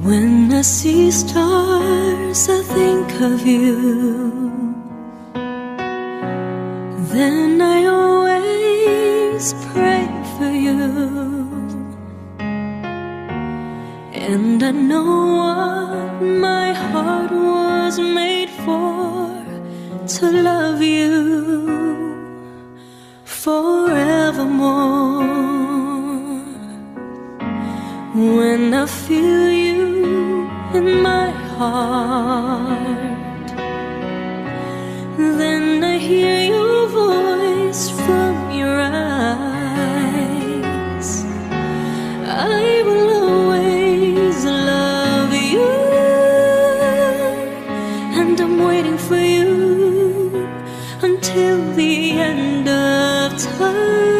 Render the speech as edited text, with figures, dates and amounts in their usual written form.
When I see stars, I think of you. Then I always pray for you. And I know what my heart was made for, to love you forevermore. When I feel you in my heart, then I hear your voice from your eyes. I will always love you, and I'm waiting for you until the end of time.